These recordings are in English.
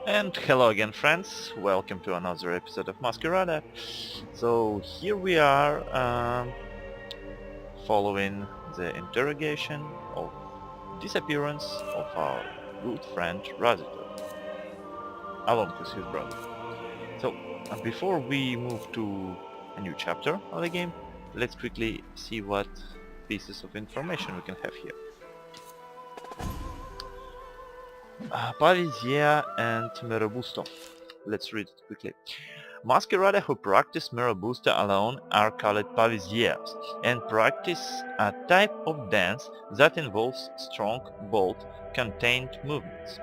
And hello again friends, welcome to another episode of Masquerada. So here we are following the interrogation of disappearance of our good friend Razito, along with his brother. So before we move to a new chapter of the game, let's quickly see what pieces of information we can have here. Pavizia and Merobusto. Let's read it quickly. Masquerada who practice Merobusta alone are called Pavisiers and practice a type of dance that involves strong, bold, contained movements.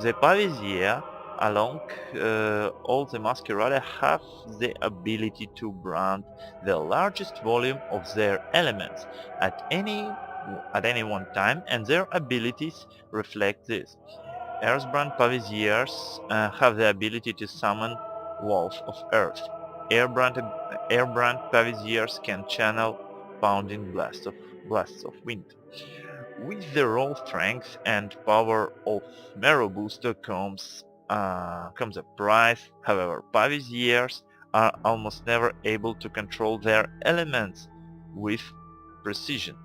The Pavisier, along all the Masquerada, have the ability to brand the largest volume of their elements at any one time, and their abilities reflect this. Earthbrand Pavisiers have the ability to summon Wolf of Earth. Airbrand Pavisiers can channel pounding blasts of wind. With the raw strength and power of Merobuster comes a price. However, Pavisiers are almost never able to control their elements with precision.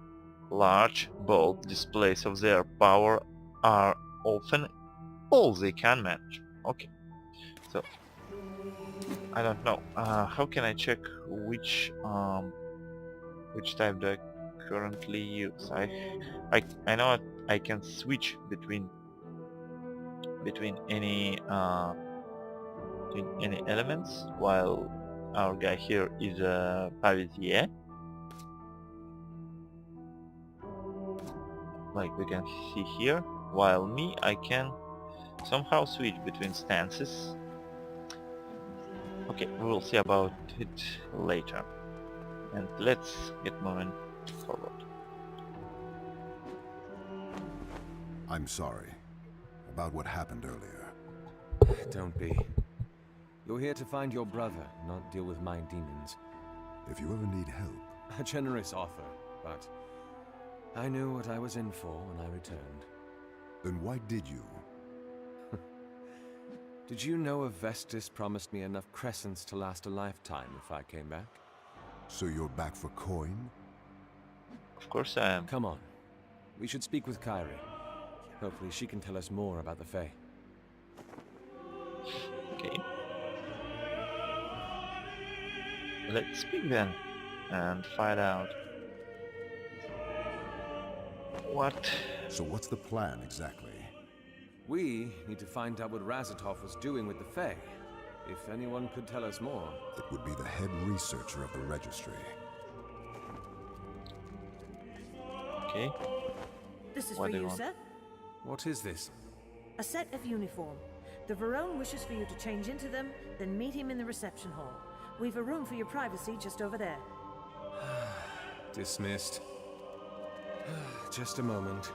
Large, bold displays of their power are often all they can manage. Okay, so I don't know. How can I check which type do I currently use? I know I can switch between any elements while our guy here is a Pavisier. Like we can see here, while me I can somehow switch between stances. Okay, we will see about it later. And let's get moving forward. I'm sorry about what happened earlier. Don't be. You're here to find your brother, not deal with my demons. If you ever need help, A generous offer, but I knew what I was in for when I returned. then why did you? Did you know a Vestis promised me enough crescents to last a lifetime if I came back? So you're back for coin? Of course I am. Come on. We should speak with Kyrie. Hopefully she can tell us more about the Fae. Okay. Let's speak then and find out what... So what's the plan exactly? We need to find out what Razatov was doing with the Fae. If anyone could tell us more. It would be the head researcher of the registry. Okay. This is What for do you you, want? sir. What is this? A set of uniform. The Varone wishes for you to change into them, then meet him in the reception hall. We've a room for your privacy just over there. Dismissed. Just a moment.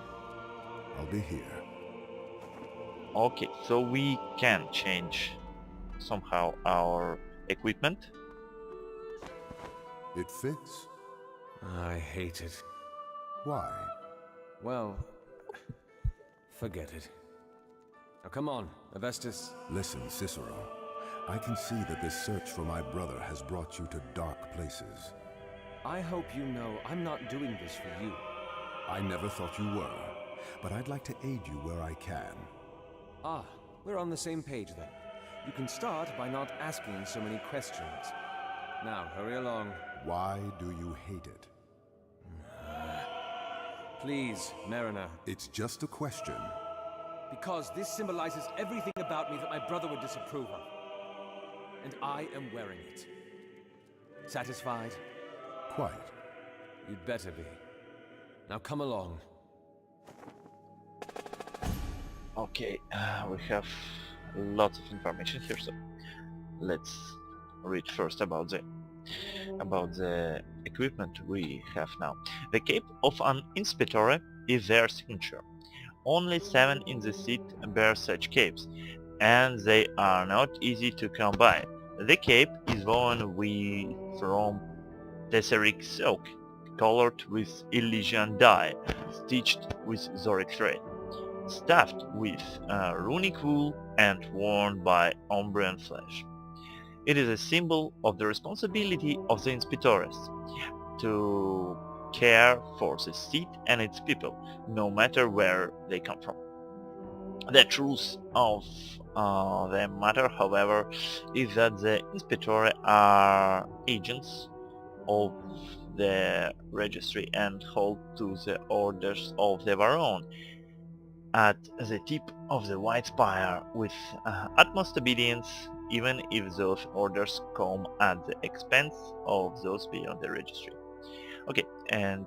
I'll be here. Okay, so we can change somehow our equipment. It fits? I hate it. Why? Well, forget it. Now come on, Avestus. Listen, Cicero. I can see that this search for my brother has brought you to dark places. I hope you know I'm not doing this for you. I never thought you were, but I'd like to aid you where I can. Ah, we're on the same page then. You can start by not asking so many questions. Now, hurry along. Why do you hate it? Please, Mariner. It's just a question. Because this symbolizes everything about me that my brother would disapprove of. And I am wearing it. Satisfied? Quite. You'd better be. Now come along. Okay, we have lots of information here, so let's read first about the equipment we have now. The cape of an inspector is their signature. Only 7 in the seat bear such capes, and they are not easy to come by. The cape is woven from tesseric silk, colored with Elysian dye, stitched with Zoric thread. stuffed with runic wool and worn by Umbrian flesh. It is a symbol of the responsibility of the Inspectores to care for the seat and its people, no matter where they come from. The truth of the matter, however, is that the Inspectore are agents of the registry and hold to the orders of the Baron at the tip of the White Spire with utmost obedience, even if those orders come at the expense of those beyond the registry. Okay, and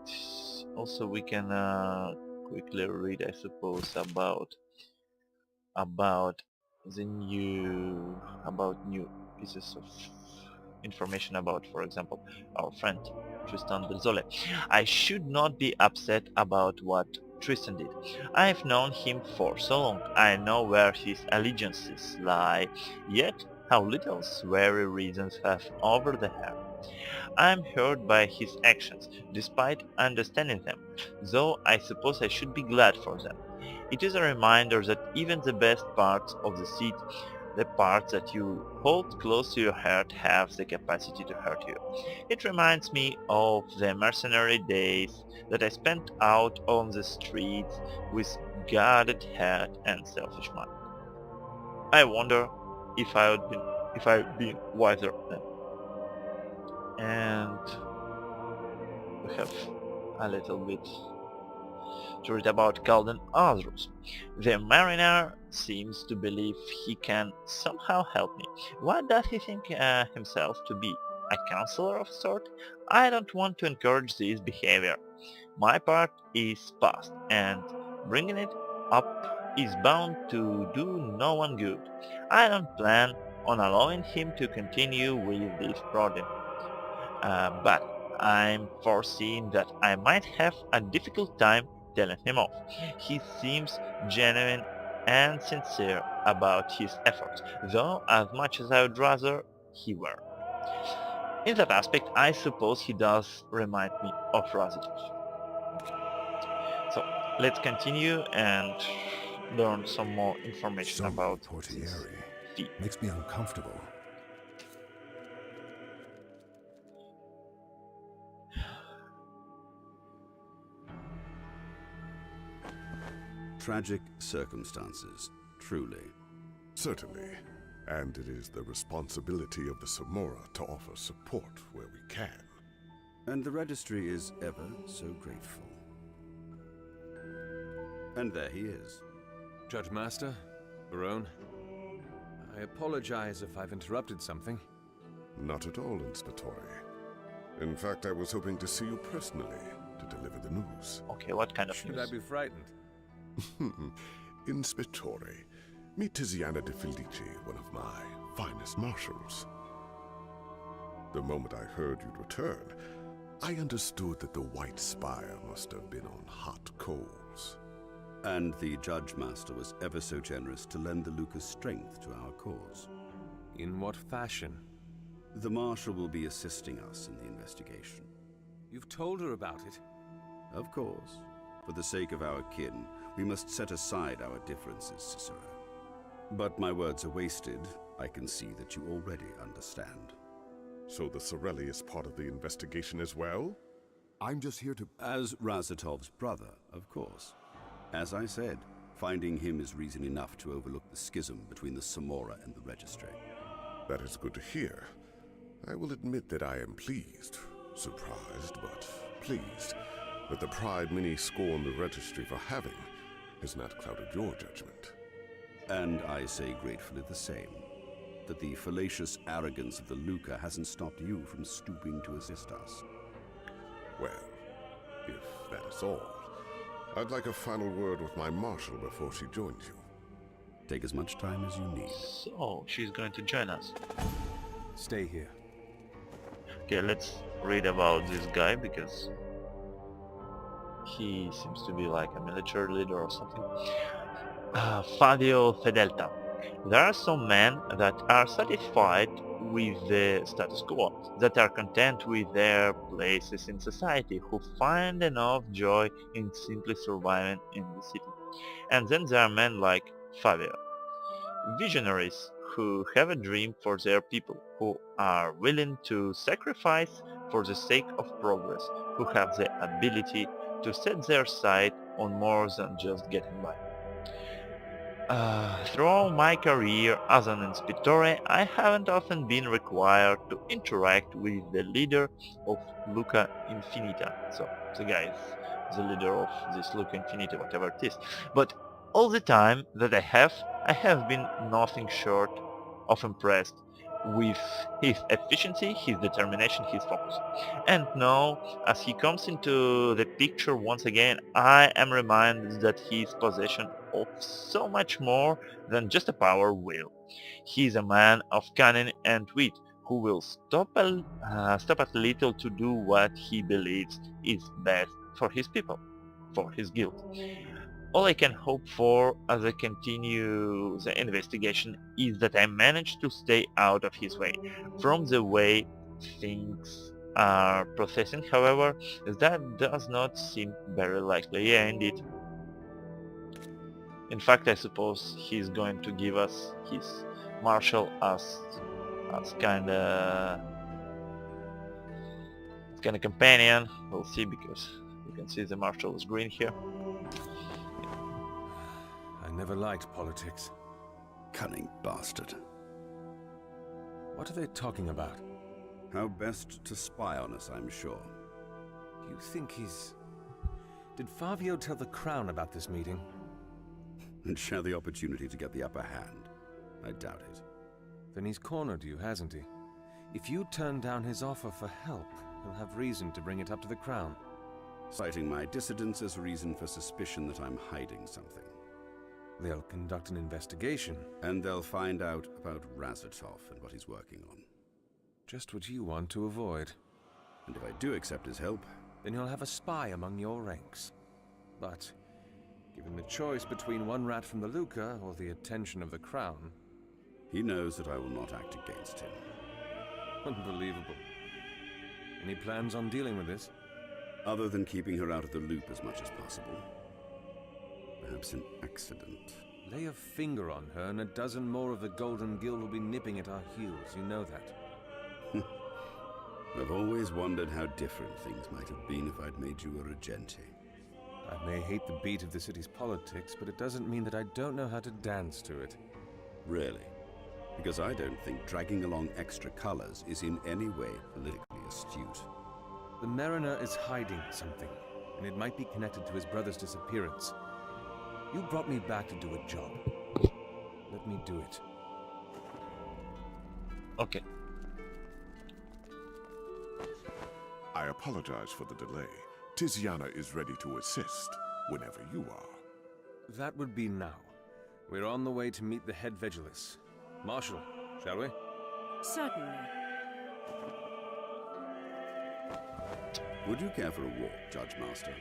also we can quickly read, I suppose, about new pieces of information about, for example, our friend Tristan Belzole. I should not be upset about what Tristan did. I've known him for so long, I know where his allegiances lie, yet how little sweary reasons have over the hair. I am hurt by his actions, despite understanding them, though I suppose I should be glad for them. It is a reminder that even the best parts of the seed, the parts that you hold close to your heart, have the capacity to hurt you. It reminds me of the mercenary days that I spent out on the streets with guarded head and selfish mind. I wonder if I'd been wiser then. And we have a little bit to read about Calden Arthurs. The mariner seems to believe he can somehow help me. What does he think himself to be? A counselor of a sort? I don't want to encourage this behavior. My part is past, and bringing it up is bound to do no one good. I don't plan on allowing him to continue with this project. But I'm foreseeing that I might have a difficult time telling him off. He seems genuine and sincere about his efforts, though as much as I would rather he were. In that aspect, I suppose he does remind me of Razitov. So, let's continue and learn some more information So many about this portieri. feat. Makes me uncomfortable. Tragic circumstances, truly. Certainly. And it is the responsibility of the Samora to offer support where we can. And the registry is ever so grateful. And there he is. Judge Master, Baron, I apologize if I've interrupted something. Not at all, Inspectore. In fact, I was hoping to see you personally to deliver the news. Okay, what kind of Should news? I be frightened? Inspectore, meet Tiziana de Felice, one of my finest marshals. The moment I heard you'd return, I understood that the White Spire must have been on hot coals. And the Judge Master was ever so generous to lend the Lucas strength to our cause. In what fashion? The Marshal will be assisting us in the investigation. You've told her about it. Of course. For the sake of our kin, we must set aside our differences, Cicero. But my words are wasted. I can see that you already understand. So the Sorelli is part of the investigation as well? I'm just here to... As Razatov's brother, of course. As I said, finding him is reason enough to overlook the schism between the Samora and the Registry. That is good to hear. I will admit that I am pleased. Surprised, but pleased that the pride many scorn the Registry for having has not clouded your judgment. And I say gratefully the same. That the fallacious arrogance of the Luca hasn't stopped you from stooping to assist us. Well, if that is all, I'd like a final word with my marshal before she joins you. Take as much time as you need. So, she's going to join us. Stay here. Okay, let's read about this guy because he seems to be like a military leader or something. Fabio Fedelta. There are some men that are satisfied with the status quo, that are content with their places in society, who find enough joy in simply surviving in the city. And then there are men like Fabio, visionaries who have a dream for their people, who are willing to sacrifice for the sake of progress, who have the ability to set their sight on more than just getting by. Throughout my career as an inspectore, I haven't often been required to interact with the leader of Luca Infinita. So, the guy is the leader of this Luca Infinita, whatever it is. But all the time that I have been nothing short of impressed with his efficiency, his determination, his focus. And now, as he comes into the picture once again, I am reminded that he is possession of so much more than just a power will. He is a man of cunning and wit who will stop at little to do what he believes is best for his people, for his guild. All I can hope for as I continue the investigation is that I manage to stay out of his way. From the way things are processing, however, that does not seem very likely. Yeah, indeed. In fact, I suppose he's going to give us his marshal as kinda companion. We'll see, because you can see the marshal is green here. I never liked politics. Cunning bastard. What are they talking about? How best to spy on us, I'm sure. You think he's... Did Fabio tell the Crown about this meeting? And share the opportunity to get the upper hand. I doubt it. Then he's cornered you, hasn't he? If you turn down his offer for help, he'll have reason to bring it up to the Crown. Citing my dissidence as reason for suspicion that I'm hiding something. They'll conduct an investigation. And they'll find out about Razatov and what he's working on. Just what you want to avoid. And if I do accept his help... Then you'll have a spy among your ranks. But, given the choice between one rat from the Luca or the attention of the Crown... He knows that I will not act against him. Unbelievable. Any plans on dealing with this? Other than keeping her out of the loop as much as possible. Perhaps an accident. Lay a finger on her and a dozen more of the Golden Guild will be nipping at our heels, you know that. I've always wondered how different things might have been if I'd made you a regente. I may hate the beat of the city's politics, but it doesn't mean that I don't know how to dance to it. Really? Because I don't think dragging along extra colors is in any way politically astute. The Mariner is hiding something, and it might be connected to his brother's disappearance. You brought me back to do a job. Let me do it. Okay. I apologize for the delay. Tiziana is ready to assist whenever you are. That would be now. We're on the way to meet the head Vegelus. Marshal, shall we? Certainly. Would you care for a walk, Judge Master?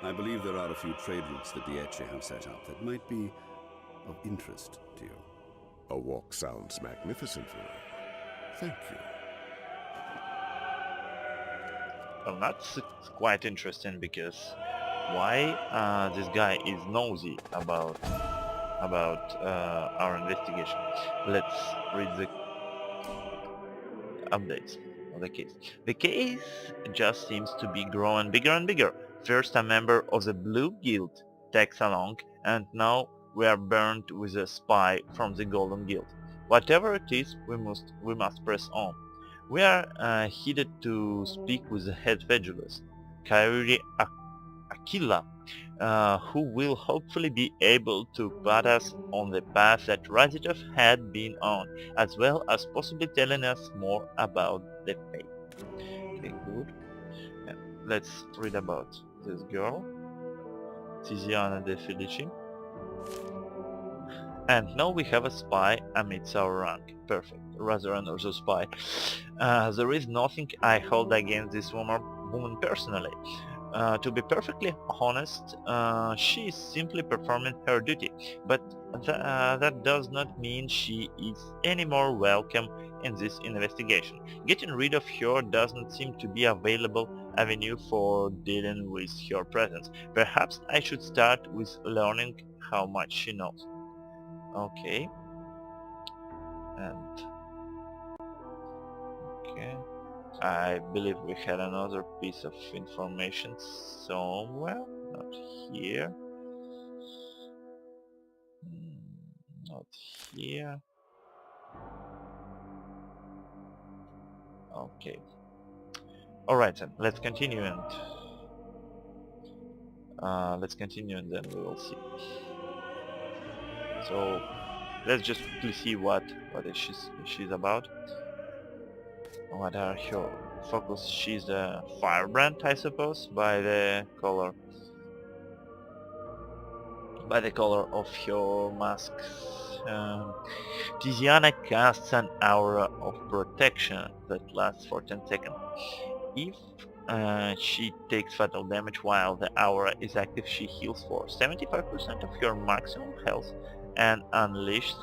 I believe there are a few trade routes that Diece have set up that might be of interest to you. A walk sounds magnificent, Varone. Thank you. Well, that's quite interesting, because why this guy is nosy about our investigation. Let's read the updates of the case. The case just seems to be growing bigger and bigger. First a member of the Blue Guild tags along, and now we are burned with a spy from the Golden Guild. Whatever it is, we must press on. We are headed to speak with the head Vegelus, Kairi Aquila, who will hopefully be able to put us on the path that Razatov had been on, as well as possibly telling us more about the fate. Okay, good. Yeah, let's read about this girl, Tiziana de Felici. And now we have a spy amidst our rank. Perfect. Rather another spy. There is nothing I hold against this woman personally. To be perfectly honest, she is simply performing her duty, but that does not mean she is any more welcome in this investigation. Getting rid of her does not seem to be available avenue for dealing with her presence. Perhaps I should start with learning how much she knows. Okay. And okay. I believe we had another piece of information somewhere. Not here. Not here. Okay. Alright then, let's continue and then we will see. So let's just quickly see what is she's about. What are her focus? She's a firebrand, I suppose, by the color of her mask. Tiziana casts an aura of protection that lasts for 10 seconds. If she takes fatal damage while the aura is active, she heals for 75% of your maximum health and unleashes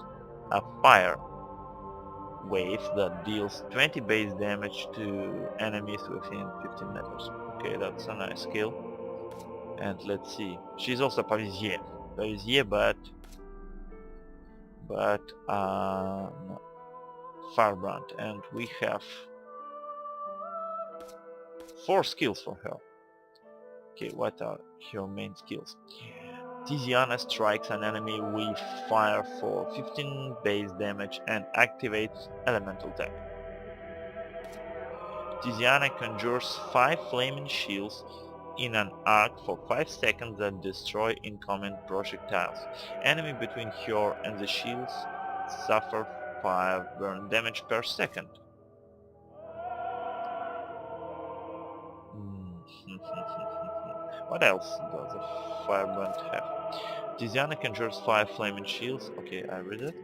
a fire wave that deals 20 base damage to enemies within 15 meters. Okay, that's a nice skill. And let's see, she's also Pavisier, but no, Firebrand, and we have 4 skills for her. Okay, what are her main skills? Tiziana strikes an enemy with fire for 15 base damage and activates elemental tech. Tiziana conjures 5 flaming shields in an arc for 5 seconds that destroy incoming projectiles. Enemy between her and the shields suffer 5 burn damage per second. What else does a firebrand have? Tiziana conjures 5 flaming shields. Okay, I read it.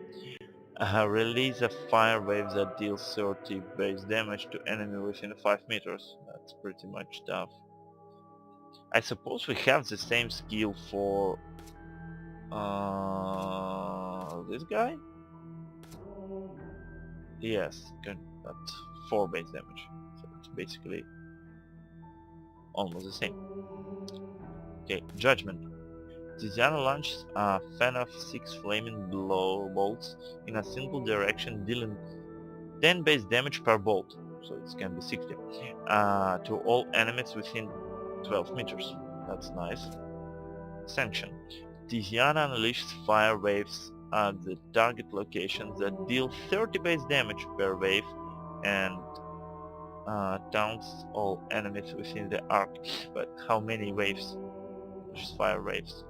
Release a fire wave that deals 30 base damage to enemy within 5 meters. That's pretty much tough. I suppose we have the same skill for this guy? Yes, at 4 base damage. So it's basically almost the same. Okay, Judgment. Tiziana launches a fan of 6 flaming bolts in a single direction, dealing 10 base damage per bolt, so it can be 60, to all enemies within 12 meters. That's nice. Sanction. Tiziana unleashes fire waves at the target locations that deal 30 base damage per wave and taunts all enemies within the arc. But how many waves? There's fire waves.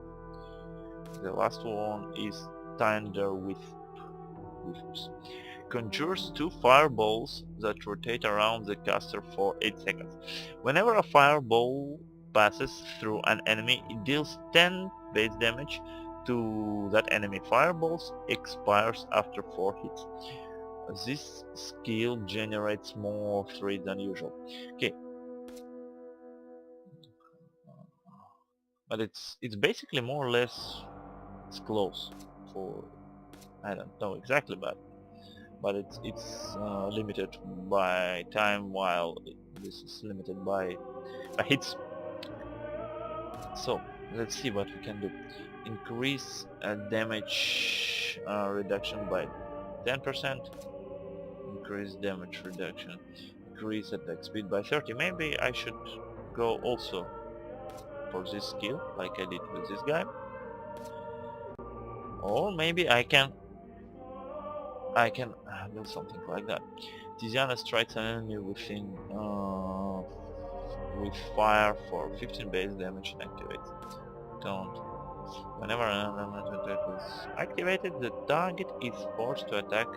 The last one is Thunder Whispers. Conjures 2 fireballs that rotate around the caster for 8 seconds. Whenever a fireball passes through an enemy, it deals 10 base damage to that enemy. Fireballs expires after 4 hits. This skill generates more 3 than usual. Okay. But it's basically more or less close for, I don't know exactly, but it's limited by time, while this is limited by hits. So let's see what we can do. Increase damage reduction by 10%. Increase damage reduction. Increase attack speed by 30. Maybe I should go also for this skill, like I did with this guy. Or maybe I can do something like that. Tiziana strikes an enemy within with fire for 15 base damage and activates taunt. Whenever an elemental attack is activated, the target is forced to attack.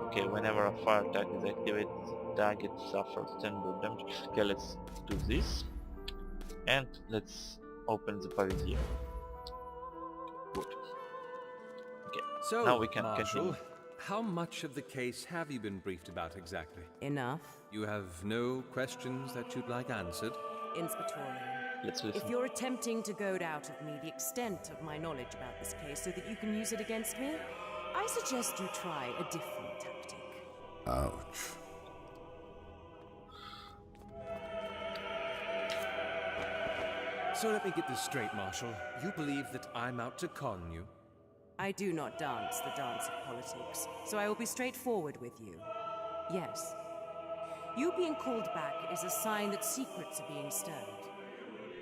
Okay, whenever a fire attack is activated, the target suffers 10 burn damage. Okay, let's do this. And let's open the Pavisier. Good. Okay, So, now we can Marshal, continue. how much of the case have you been briefed about exactly? Enough. You have no questions that you'd like answered? Inspectorial. Let's listen. If you're attempting to goad out of me the extent of my knowledge about this case so that you can use it against me, I suggest you try a different tactic. Ouch. So let me get this straight, Marshal. You believe that I'm out to con you? I do not dance the dance of politics, so I will be straightforward with you. Yes. You being called back is a sign that secrets are being stirred.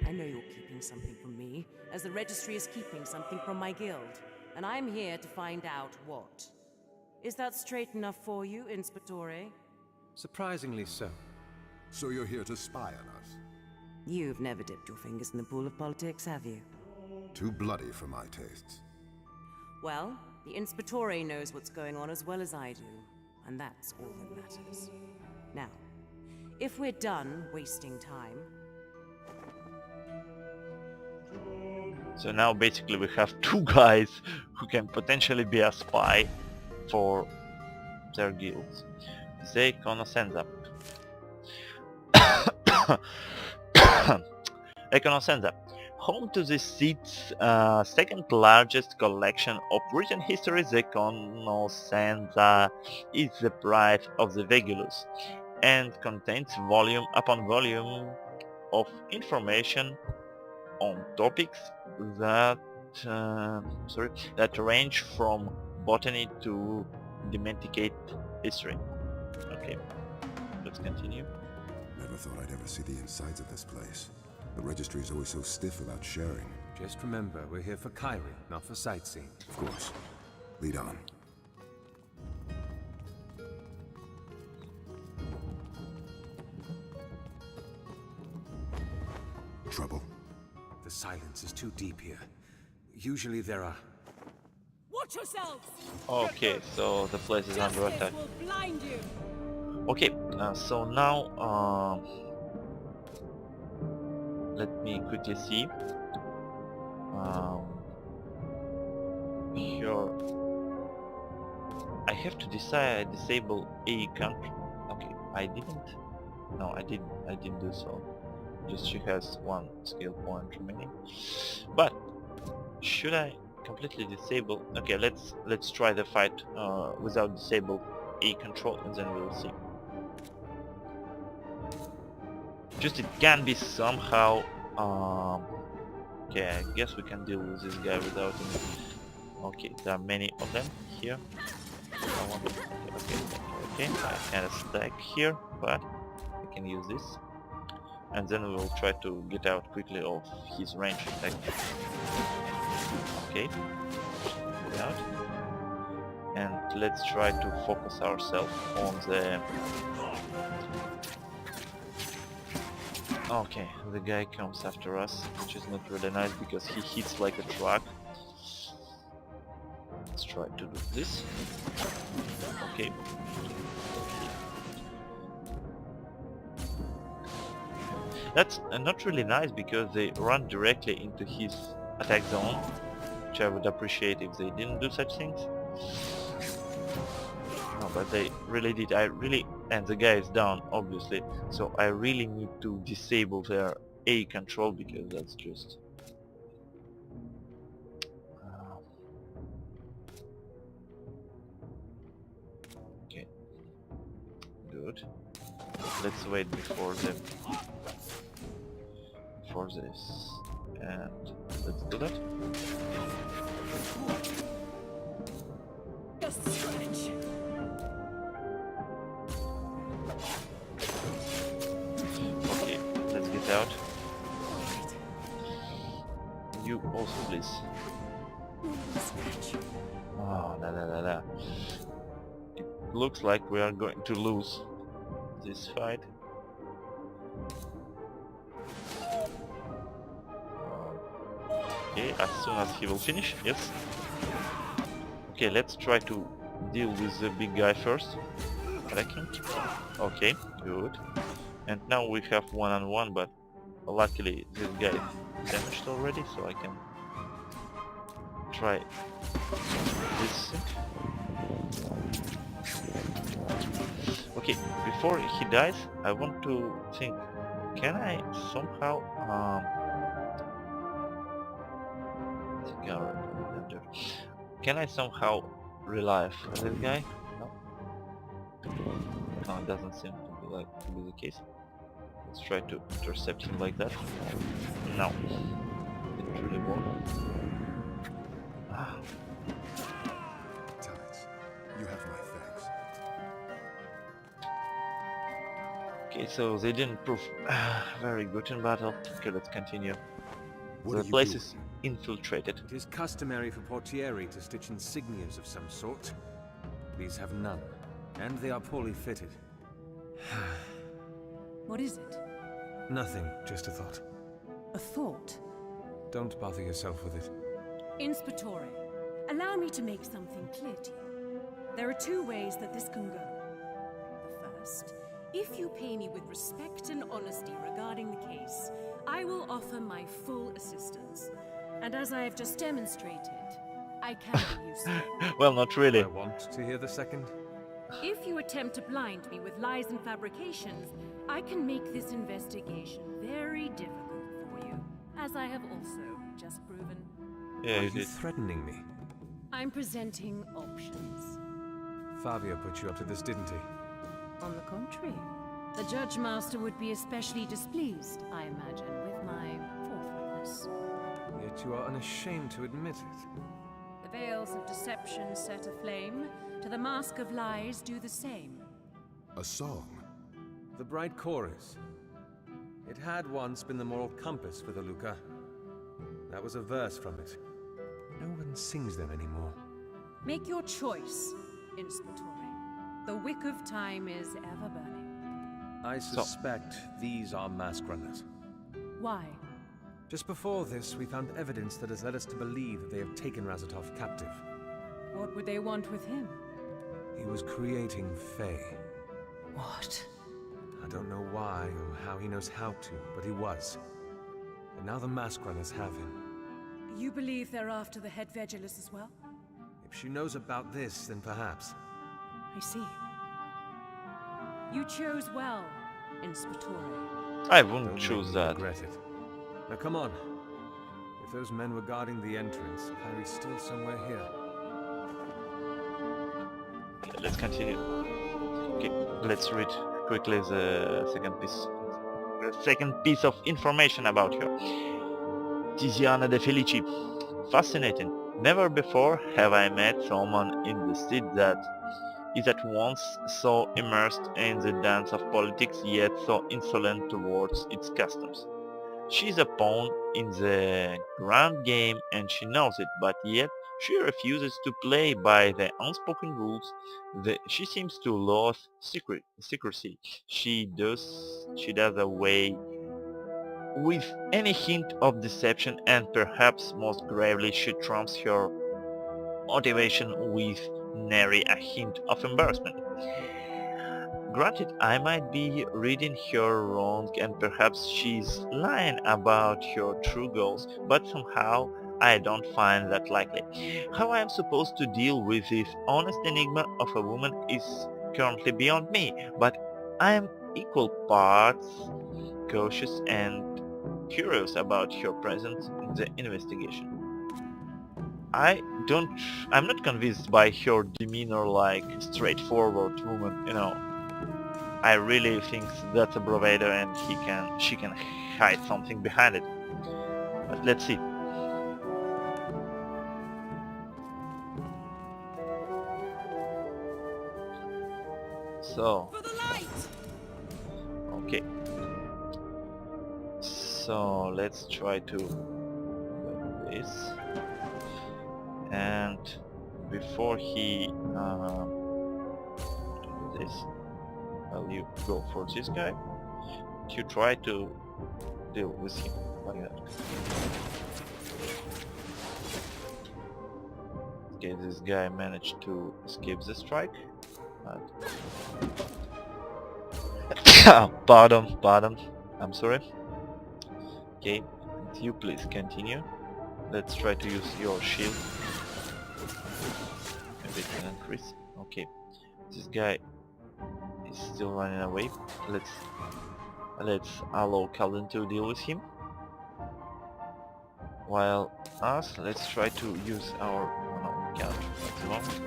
I know you're keeping something from me, as the Registry is keeping something from my guild, and I'm here to find out what. Is that straight enough for you, Inspectore? Surprisingly so. So you're here to spy on us? You've never dipped your fingers in the pool of politics, have you? Too bloody for my tastes. Well, the Inspectore knows what's going on as well as I do, and that's all that matters. Now, if we're done wasting time... So now basically we have two guys who can potentially be a spy for their guilds. The Conoscenza. Econocenza, home to the seat's second largest collection of written history, the Conoscenza is the pride of the Vegulus and contains volume upon volume of information on topics that that range from botany to dementicate history. Okay, let's continue. Never thought I'd ever see the insides of this place. The registry is always so stiff about sharing. Just remember, we're here for Kyrie, not for sightseeing. Of course. Lead on. Trouble? The silence is too deep here. Usually there are... Watch yourselves! Okay, so the place is under Justice attack. will blind you! Okay, so now let me quickly see. Here I have to disable a country. Okay, I didn't. No, I didn't do so. Just she has one skill point remaining. But should I completely disable? Okay, let's try the fight without disable a control, and then we'll see. Just it can be somehow. Okay, I guess we can deal with this guy without him. Okay, there are many of them here. I want to, okay, I kind of stack here, but I can use this. And then we will try to get out quickly of his range attack. Okay, get out. And let's try to focus ourselves on the... Okay, the guy comes after us, which is not really nice because he hits like a truck. Let's try to do this. Okay. That's not really nice because they run directly into his attack zone, which I would appreciate if they didn't do such things. No, but they really did. And the guy is down, obviously, so I really need to disable their A control because that's just... Okay, good. Let's wait before this, and let's do that. Just stretch. Okay, let's get out. You also, please. Oh, la. It looks like we are going to lose this fight. Okay, as soon as he will finish, yes. Okay, let's try to deal with the big guy first. Attacking. Okay, good. And now we have one-on-one, but luckily this guy is damaged already, so I can try this. Okay, before he dies, I want to think, can I somehow can I somehow revive this guy? No? No, it doesn't seem to be the case. Let's try to intercept him like that. No. Didn't really work. Ah, Tides, you have my thanks. okay, so they didn't prove very good in battle. Okay, let's continue. What The are you place doing? is infiltrated. It is customary for portieri to stitch insignias of some sort. These have none, and they are poorly fitted. What is it? Nothing, just a thought. A thought? Don't bother yourself with it. Inspectore, allow me to make something clear to you. There are two ways that this can go. The first, if you pay me with respect and honesty regarding the case, I will offer my full assistance. And as I have just demonstrated, I can be useful. Well, not really. I want to hear the second. If you attempt to blind me with lies and fabrications, I can make this investigation very difficult for you, as I have also just proven. Yeah, Are you you did. threatening me? I'm presenting options. Fabio put you up to this, didn't he? On the contrary, the Judge Master would be especially displeased, I imagine, with my forthrightness. Yet you are unashamed to admit it. The veils of deception set aflame, to the mask of lies do the same. A song. The bright chorus. It had once been the moral compass for the Luca. That was a verse from it. No one sings them anymore. Make your choice, Inspectore. The wick of time is ever burning. I suspect these are mask runners. Why? Just before this, we found evidence that has led us to believe that they have taken Razatov captive. What would they want with him? He was creating Fae. What? I don't know why or how he knows how to, but he was. And now the mask runners have him. You believe they're after the head Vegelus as well? If she knows about this, then perhaps. I see. You chose well, Inspectore. I wouldn't Don't choose make me that. regret it. Now come on. If those men were guarding the entrance, Clary's still somewhere here. Okay, let's continue. Okay, let's read quickly the second piece of information about her. Tiziana de Felici. Fascinating. Never before have I met someone in the city that is at once so immersed in the dance of politics yet so insolent towards its customs. She is a pawn in the grand game and she knows it, but yet she refuses to play by the unspoken rules. She seems to loathe secrecy. She does away with any hint of deception, and perhaps most gravely she trumps her motivation with nary a hint of embarrassment. Granted, I might be reading her wrong and perhaps she's lying about her true goals, but somehow I don't find that likely. How I am supposed to deal with this honest enigma of a woman is currently beyond me, but I am equal parts cautious and curious about her presence in the investigation. I'm not convinced by her demeanor like straightforward woman, you know. I really think that's a bravado and she can hide something behind it. But let's see. So, For the light! okay. So let's try to do this. And before he do this, well, you go for this guy. You try to deal with him like that. Okay, this guy managed to escape the strike. But pardon. I'm sorry. Okay, and you please continue. Let's try to use your shield. Maybe it can increase. Okay, this guy is still running away. Let's allow Calvin to deal with him. While us, let's try to use our counter at the moment.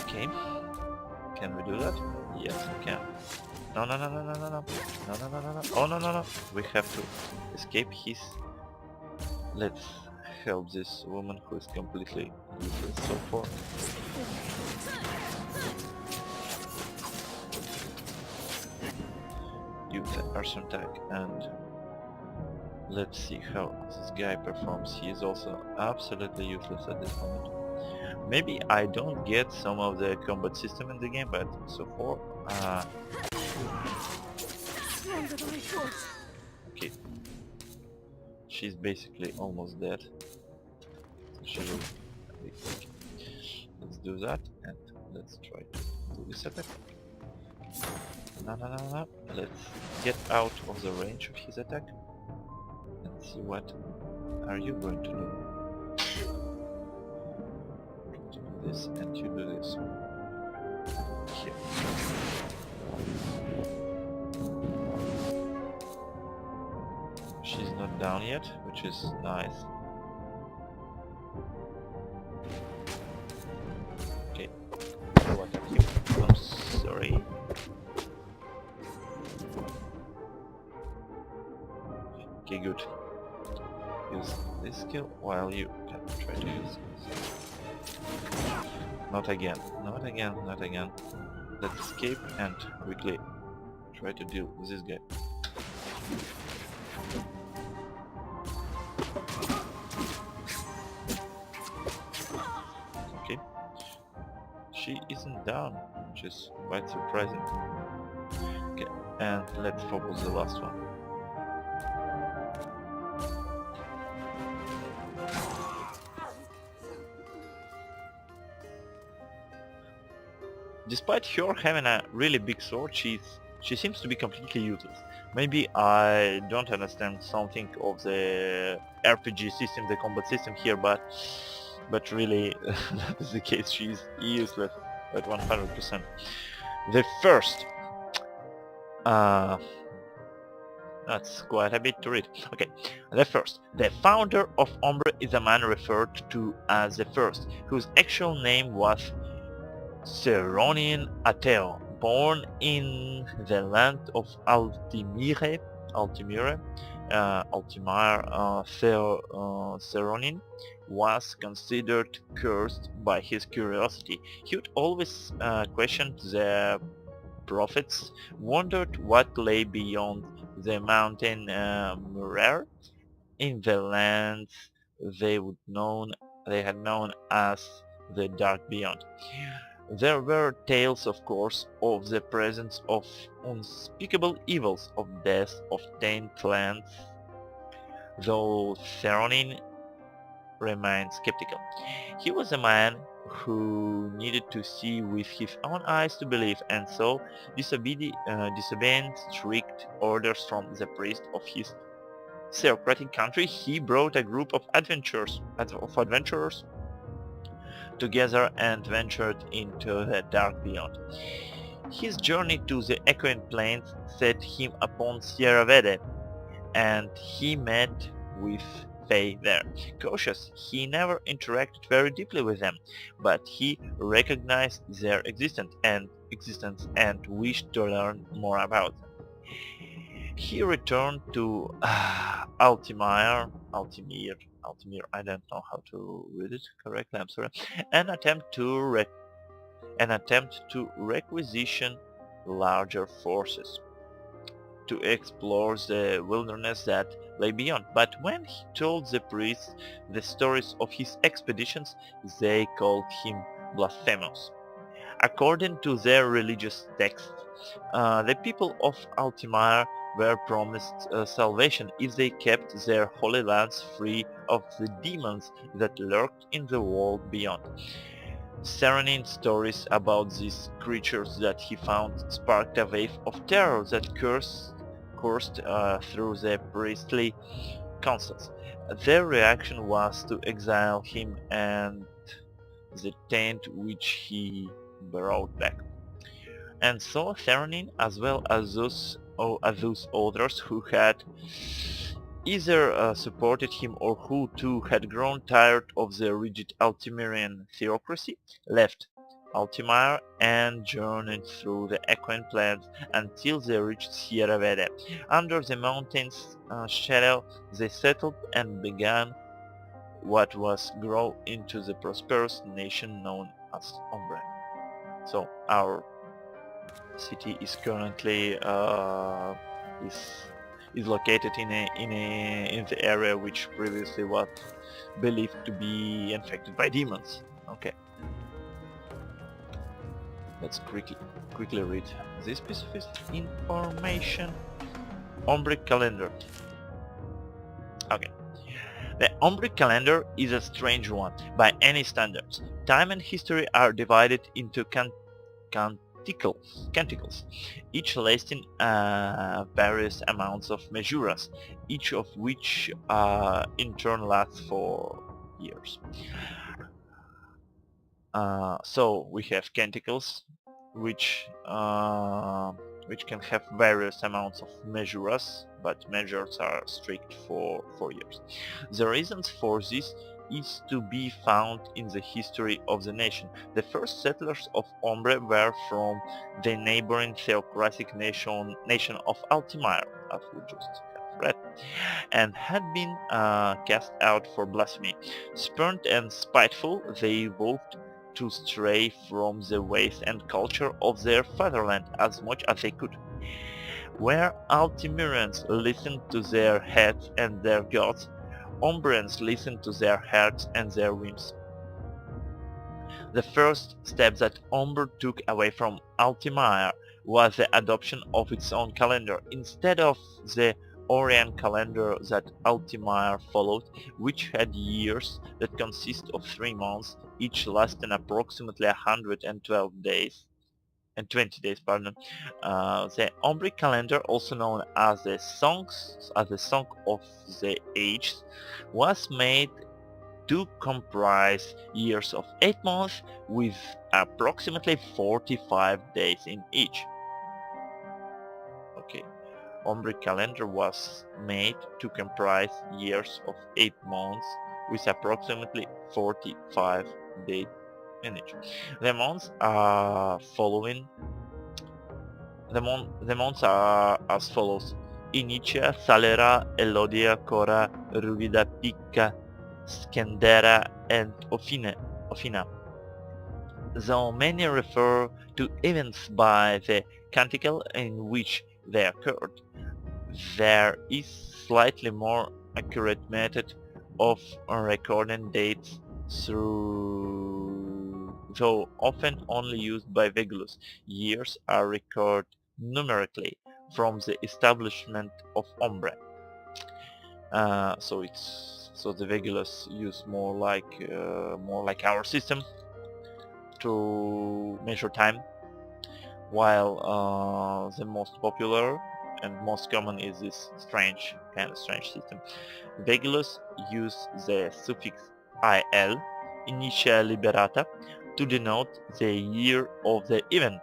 Okay, Can we do that? Yes, we can. No, no, no, no, no, no, no. No, no, no, no, no. Oh, no, no, no. We have to escape his... Let's help this woman who is completely useless so far. Use the arson tag and let's see how this guy performs. He is also absolutely useless at this moment. Maybe I don't get some of the combat system in the game, but so far, okay, she's basically almost dead. So she will be quick. Let's do that and let's try to do this attack. No, no, no, no. Let's get out of the range of his attack and see what are you going to do. Try to do this and you do this. Here. She's not down yet, which is nice. Okay. What are you? I'm sorry. Okay, good. Use this skill while you can try to use this. Not again, not again, not again. Let's escape and quickly try to deal with this guy. Okay. She isn't down, which is quite surprising. Okay, and let's focus the last one. Despite her having a really big sword, she seems to be completely useless. Maybe I don't understand something of the RPG system, the combat system here, but really that is the case. She's useless at 100%. The first, that's quite a bit to read. Okay, the first. The founder of Ombre is a man referred to as the First, whose actual name was Seronin Ateo, born in the land of Altimire, Seronin was considered cursed by his curiosity. He would always question the prophets, wondered what lay beyond the mountain Murer in the lands they had known as the Dark Beyond. There were tales, of course, of the presence of unspeakable evils, of death, of tainted lands, though Theronin remained skeptical. He was a man who needed to see with his own eyes to believe, and so disobeying strict orders from the priest of his theocratic country, he brought a group of adventurers together and ventured into the Dark Beyond. His journey to the Echoing Plains set him upon Sierra Vede, and he met with Fae there. Cautious, he never interacted very deeply with them, but he recognized their existence and wished to learn more about them. He returned to Altimire, I don't know how to read it correctly, I'm sorry, an attempt to requisition larger forces to explore the wilderness that lay beyond. But when he told the priests the stories of his expeditions, they called him blasphemous. According to their religious texts, the people of Altimire were promised salvation if they kept their holy lands free of the demons that lurked in the world beyond. Seronin's stories about these creatures that he found sparked a wave of terror that coursed through the priestly councils. Their reaction was to exile him and the tent which he brought back. And so Theronin, as well as those others who had either supported him or who too had grown tired of the rigid Altimirian theocracy, left Altimire and journeyed through the equine plains until they reached Sierra Verde. Under the mountain's shadow they settled and began what was grow into the prosperous nation known as Ombre. So our city is currently is located in the area which previously was believed to be infected by demons. Okay, let's quickly read this piece of information. Ombre calendar. Okay. The Ombre calendar is a strange one by any standards. Time and history are divided into canticles, each listing various amounts of measuras, each of which in turn lasts for years. So we have canticles, which can have various amounts of measuras, but measures are strict for 4 years. The reasons for this is to be found in the history of the nation. The first settlers of Ombre were from the neighboring theocratic nation of Altimire, as we just have read, and had been cast out for blasphemy. Spurned and spiteful, they evolved to stray from the ways and culture of their fatherland as much as they could. Where Altimirans listened to their heads and their gods, Ombrians listened to their hearts and their whims. The first step that Ombre took away from Altimire was the adoption of its own calendar, instead of the Orion calendar that Altimire followed, which had years that consist of 3 months, each lasting approximately 112 days. And 20 days, pardon. The Ombre calendar, also known as the Song of the Ages, was made to comprise years of 8 months with approximately 45 days in each. Okay, Ombre calendar was made to comprise years of 8 months with approximately 45 days in each. The months are following. The months are as follows: Inicia, Salera, Elodia, Cora, Ruvida, Picca, Scandera, and Ofina. Though many refer to events by the canticle in which they occurred, there is slightly more accurate method of recording dates though often only used by Regulus. Years are recorded numerically from the establishment of Ombre. So the Regulus use more like our system to measure time, while the most popular and most common is this strange system. Regulus use the suffix il, initia liberata, to denote the year of the event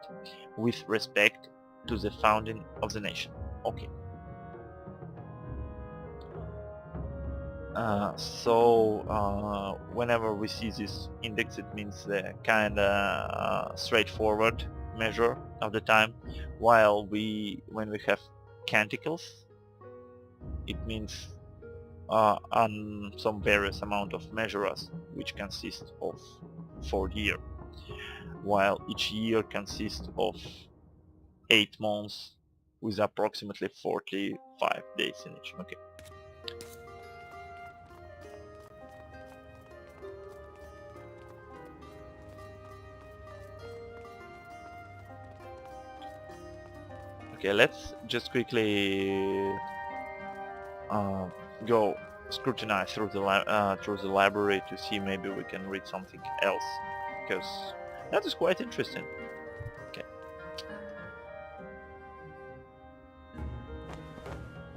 with respect to the founding of the nation. Okay. Whenever we see this index, it means the kinda straightforward measure of the time, while when we have canticles, it means on some various amount of measures, which consist of 4 years, while each year consists of 8 months with approximately 45 days in each. Okay. Okay, let's just quickly go scrutinize through the library to see maybe we can read something else, because that is quite interesting. Okay.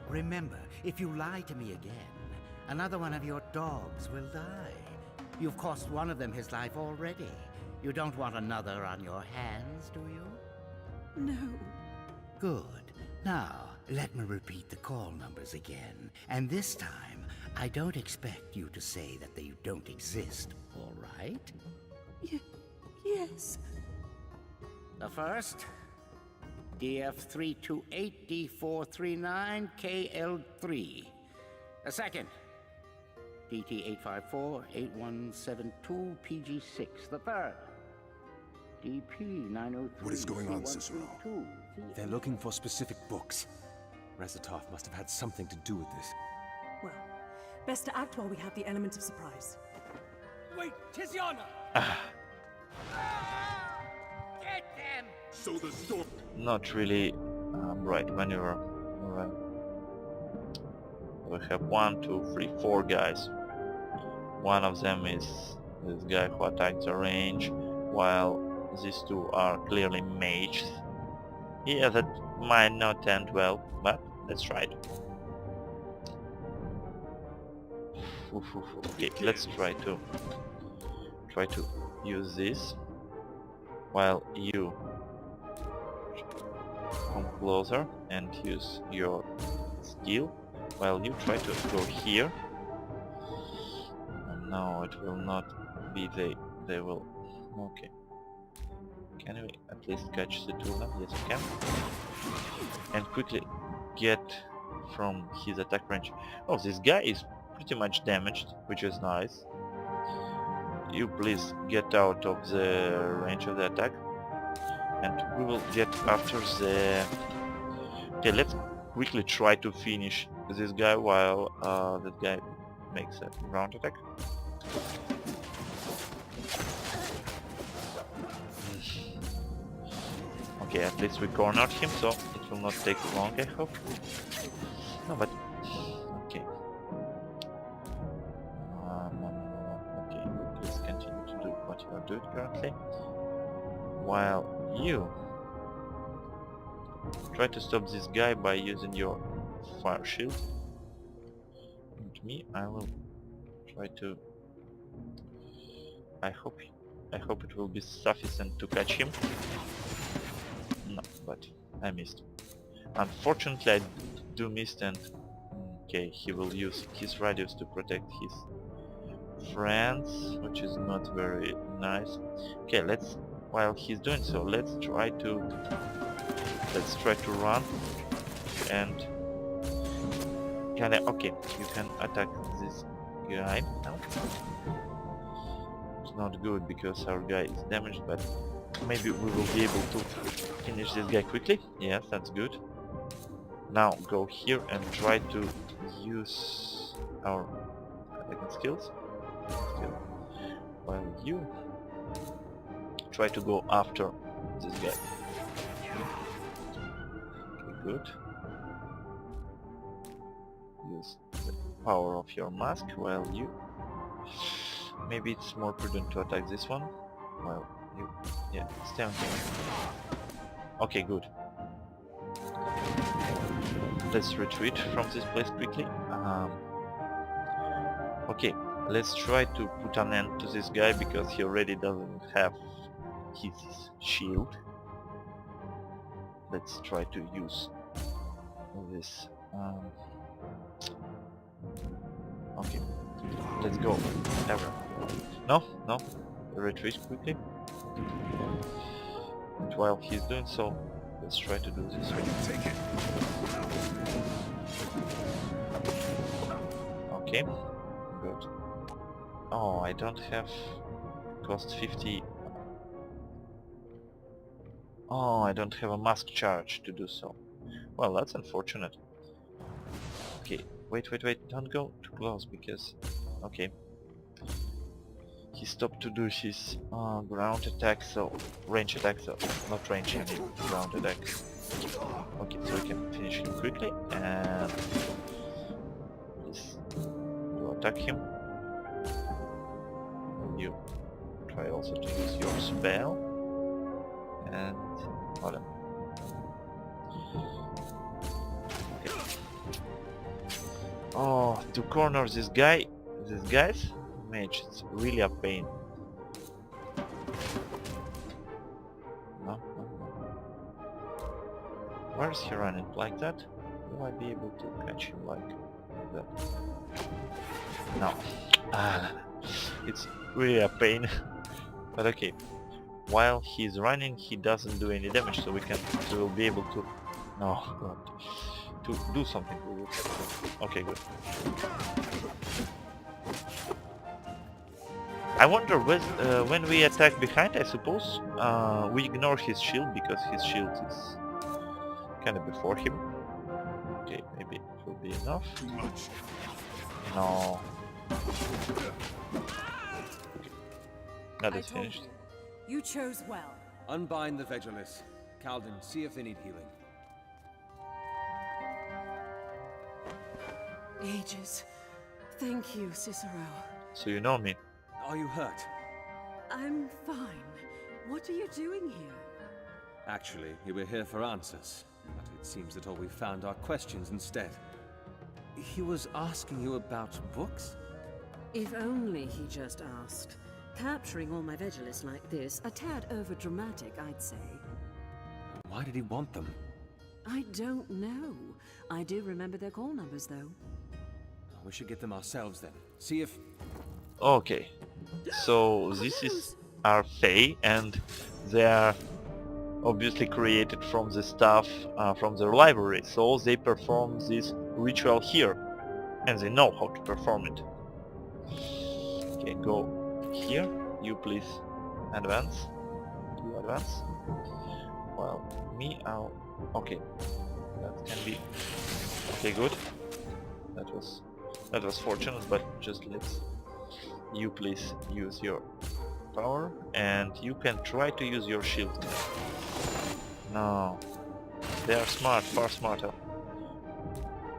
Remember, if you lie to me again, another one of your dogs will die. You've cost one of them his life already. You don't want another on your hands, do you? No. Good. Now, let me repeat the call numbers again. And this time, I don't expect you to say that they don't exist, all right? Yes. The first, DF328D439KL3. The second, DT8548172PG6. The third, DP903. What is going on, Cicero? They're looking for specific books. Rezatov must have had something to do with this. Well, best to act while we have the element of surprise. Wait, Tiziana! Get them! So the storm... Not really right maneuver. Alright. We have 1, 2, 3, 4 guys. One of them is this guy who attacks the range, while these two are clearly mages. Yeah, that might not end well, but let's try it. Okay, let's try to use this while you come closer and use your skill while you try to go here. And no, it will not be they will. Okay. Can we at least catch the two of them? Yes, we can. And quickly get from his attack range. Oh, this guy is pretty much damaged, which is nice. You please get out of the range of the attack. And we will get after the... Okay, let's quickly try to finish this guy while that guy makes a ground attack. Okay, at least we cornered him, so it will not take long, I hope. No, but... Okay. Okay, please continue to do what you are doing currently. While you try to stop this guy by using your fire shield. And me, I will try to... I hope it will be sufficient to catch him. No, but I missed. Unfortunately, I do miss, and okay, he will use his radius to protect his friends, which is not very nice. Okay, let's. While he's doing so, let's try to run and kinda. Okay, you can attack this guy now. It's not good because our guy is damaged, but maybe we will be able to finish this guy quickly. Yes, that's good. Now go here and try to use our attacking skills. While you try to go after this guy. Okay, good. Use the power of your mask while you... Maybe it's more prudent to attack this one. While you... Yeah, stay on him. Okay, good. Let's retreat from this place quickly. Okay, let's try to put an end to this guy because he already doesn't have his shield. Let's try to use this. Okay, let's go. No, retreat quickly. And while he's doing so, let's try to do this. Take it. Okay, good. Oh, I don't have cost 50. Oh, I don't have a mask charge to do so. Well, that's unfortunate. Okay, wait, don't go too close because... Okay. He stopped to do his ground attack, so... range attack, so... not range, I mean ground attack. Okay, so we can finish him quickly, and... Please do attack him. And you try also to use your spell. And... hold on. Okay. Oh, to corner this guy's mage, it's really a pain. No. Where is he running? Like that? Will I be able to catch him like that? No. It's really a pain. But okay. while he's running he doesn't do any damage, so we will be able to, oh god, to do something with it. Okay, good. I wonder when we attack behind, I suppose we ignore his shield because his shield is kind of before him. Okay, maybe it will be enough. No. That is finished. You chose well. Unbind the Vegelis. Calden, see if they need healing. Ages. Thank you, Cicero. So you know me. Are you hurt? I'm fine. What are you doing here? Actually, we were here for answers, but it seems that all we found are questions instead. He was asking you about books? If only he just asked. Capturing all my Vegelis like this, a tad over-dramatic, I'd say. Why did he want them? I don't know. I do remember their call numbers, though. We should get them ourselves then. See if... Okay. So this is our Fae, and they are obviously created from the stuff from their library. So they perform this ritual here, and they know how to perform it. Okay, go here. You please advance. You advance. Well, me, I'll... Okay, that can be... Okay, good. That was fortunate, but just let's... You please use your power, and you can try to use your shield. No, they are smart, far smarter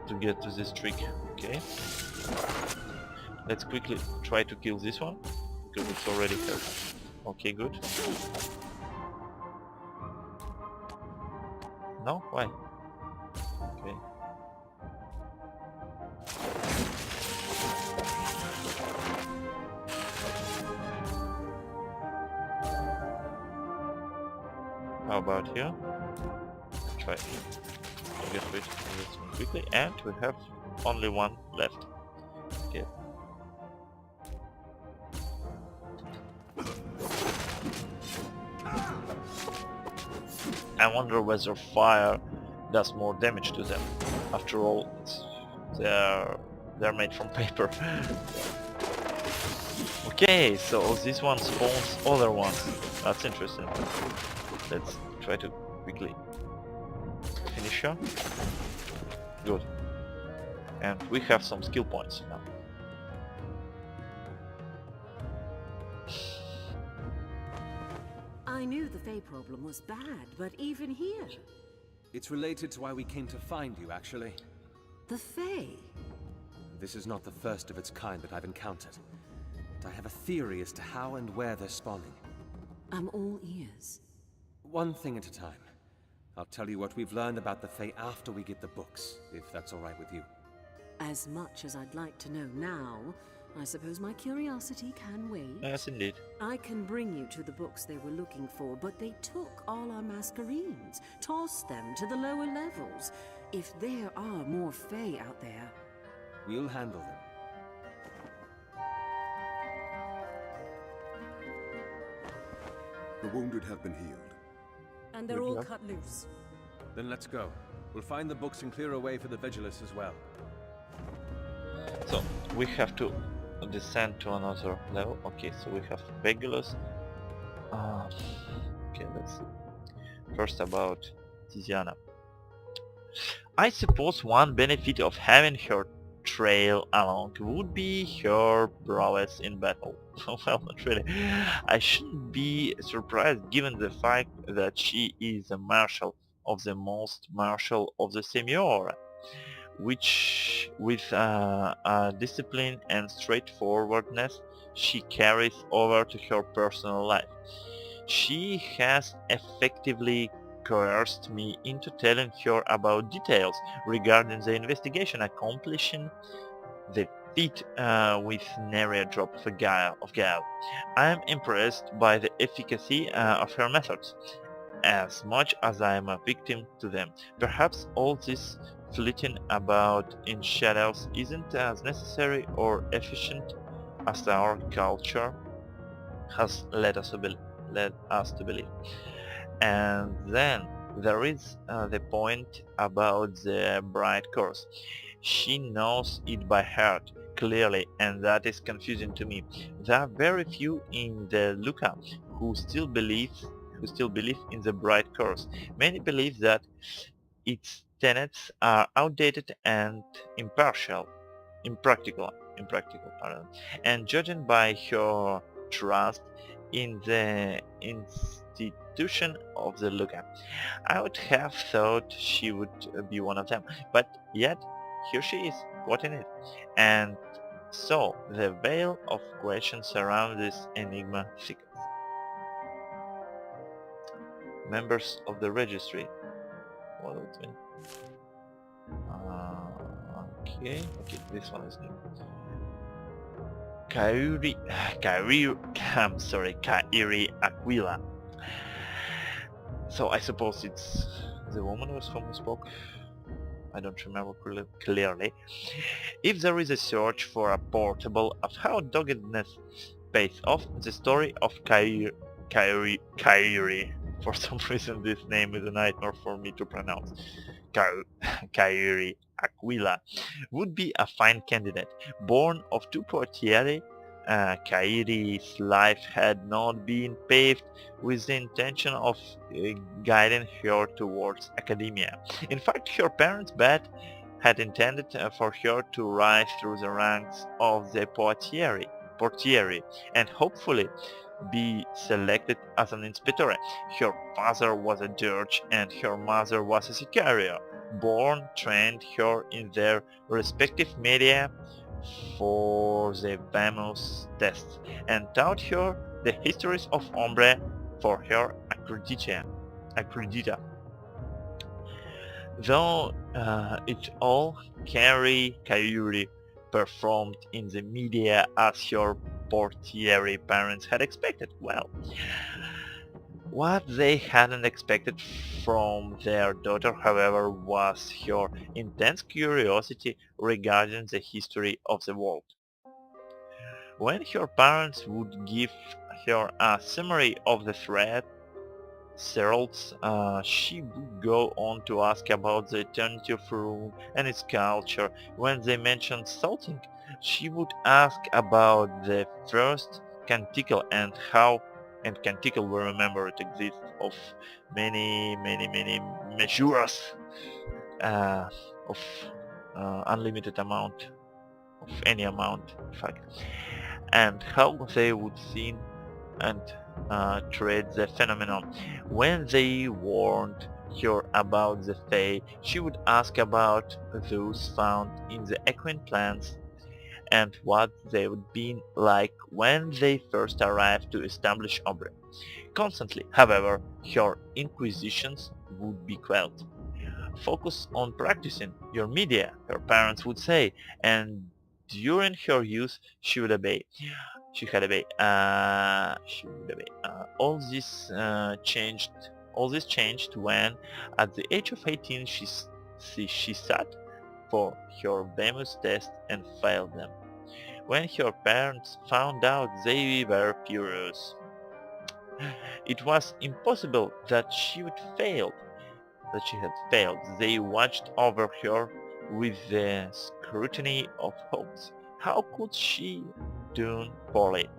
to get to this trick. Okay, let's quickly try to kill this one because it's already hurt. Okay, good. No, why? Okay. How about here? Try to get rid of this one quickly, and we have only one left. Okay. I wonder whether fire does more damage to them. After all, they're made from paper. Okay, so this one spawns other ones. That's interesting. Let's try to quickly finish her. Good. And we have some skill points now. I knew the Fae problem was bad, but even here... It's related to why we came to find you, actually. The Fae? This is not the first of its kind that I've encountered. But I have a theory as to how and where they're spawning. I'm all ears. One thing at a time. I'll tell you what we've learned about the Fae after we get the books, if that's all right with you. As much as I'd like to know now, I suppose my curiosity can wait. Yes, indeed. I can bring you to the books they were looking for, but they took all our masquerades, tossed them to the lower levels. If there are more Fae out there... We'll handle them. The wounded have been healed. And they're all cut loose. Then let's go. We'll find the books and clear a way for the Vegelis as well. So, we have to descend to another level. Okay, so we have Vegelis. Okay, let's see. First about Tiziana. I suppose one benefit of having her trail along would be her prowess in battle. Well, not really. I shouldn't be surprised given the fact that she is a marshal of the most martial of the Semiora, which with discipline and straightforwardness she carries over to her personal life. She has effectively coerced me into telling her about details regarding the investigation, accomplishing the feat with nary a drop of guile. I am impressed by the efficacy of her methods, as much as I am a victim to them. Perhaps all this flitting about in shadows isn't as necessary or efficient as our culture has led us led us to believe. And then there is the point about the bride curse. She knows it by heart, clearly, and that is confusing to me. There are very few in the Luca who still believe in the bride curse. Many believe that its tenets are outdated and impractical, pardon. And judging by her trust in the institution of the Luca, I would have thought she would be one of them, but yet here she is, caught in it. And so the veil of questions around this enigma thickens. Members of the registry. What would it mean? Okay, this one is new. Kairi Aquila. So I suppose it's the woman with whom we spoke. I don't remember clearly. If there is a search for a portable of how doggedness pays off, the story of Kairi. For some reason this name is a nightmare for me to pronounce. Kairi Aquila would be a fine candidate. Born of two portieri, Kairi's life had not been paved with the intention of guiding her towards academia. In fact, her parents' bet had intended for her to rise through the ranks of the portieri, and hopefully be selected as an inspector. Her father was a judge and her mother was a sicario. Bourne trained her in their respective media for the famous tests and taught her the histories of Ombre for her accredita. Though it all Kairi performed in the media as her portieri parents had expected. Well, what they hadn't expected from their daughter, however, was her intense curiosity regarding the history of the world. When her parents would give her a summary of the thread Searles, she would go on to ask about the eternity of room and its culture. When they mentioned salting, she would ask about the first canticle and how, and canticle, we remember it exists of many measures of unlimited amount, of any amount in fact, and how they would see and treat the phenomenon. When they warned her about the Fae, she would ask about those found in the equine plants and what they would be like when they first arrived to establish Ombre. Constantly, however, her inquisitions would be quelled. Focus on practicing your media, her parents would say, and during her youth she would obey. She had obeyed. She would obey. All this changed. All this changed when, at the age of 18, she sat for her famous test and failed them. When her parents found out, they were furious. It was impossible that she would fail. That she had failed. They watched over her with the scrutiny of hopes. How could she do poorly?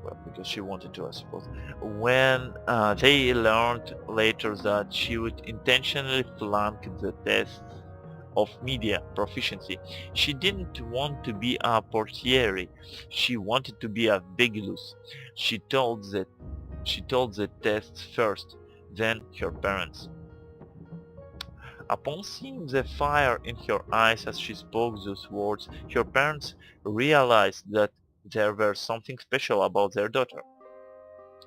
Well, because she wanted to, I suppose. When they learned later that she would intentionally flunk the tests of media proficiency, she didn't want to be a portiere. She wanted to be a vigilus. She told the tests first, then her parents. Upon seeing the fire in her eyes as she spoke those words, her parents realized that there was something special about their daughter.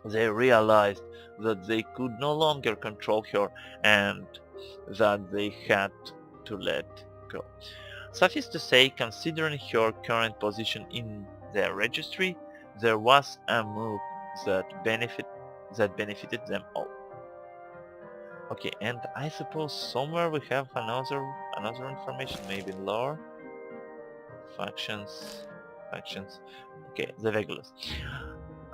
They realized that they could no longer control her and that they had to let go. Suffice to say, considering her current position in the registry, there was a move that benefited them all. Okay, and I suppose somewhere we have another information, maybe lore, factions. Okay, the Regulus.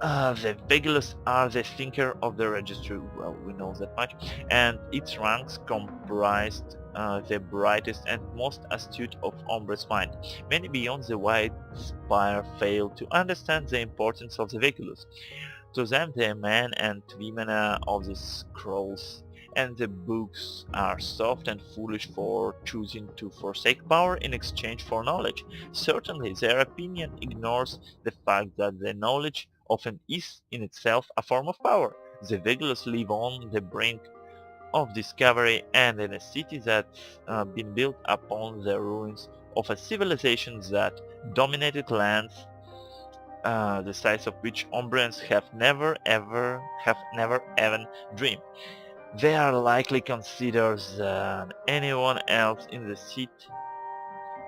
The Vigilus are the thinker of the registry, well, we know that much, and its ranks comprised the brightest and most astute of Umbre's mind. Many beyond the White Spire fail to understand the importance of the Vigilus. To them the men and women of the scrolls and the books are soft and foolish for choosing to forsake power in exchange for knowledge. Certainly their opinion ignores the fact that the knowledge often is in itself a form of power. The Vigilus live on the brink of discovery and in a city that's been built upon the ruins of a civilization that dominated lands the size of which Umbrians have never even dreamed. They are likely considered than anyone else in the city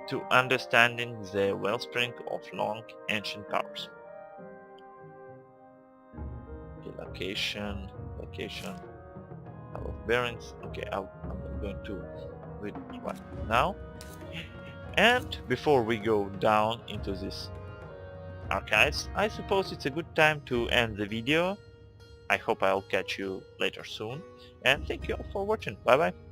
to understanding the wellspring of long ancient powers. Okay, location, out of bearings. Okay, I'm not going to read it right now. And before we go down into this archives, I suppose it's a good time to end the video. I hope I'll catch you later soon, and thank you all for watching. Bye bye.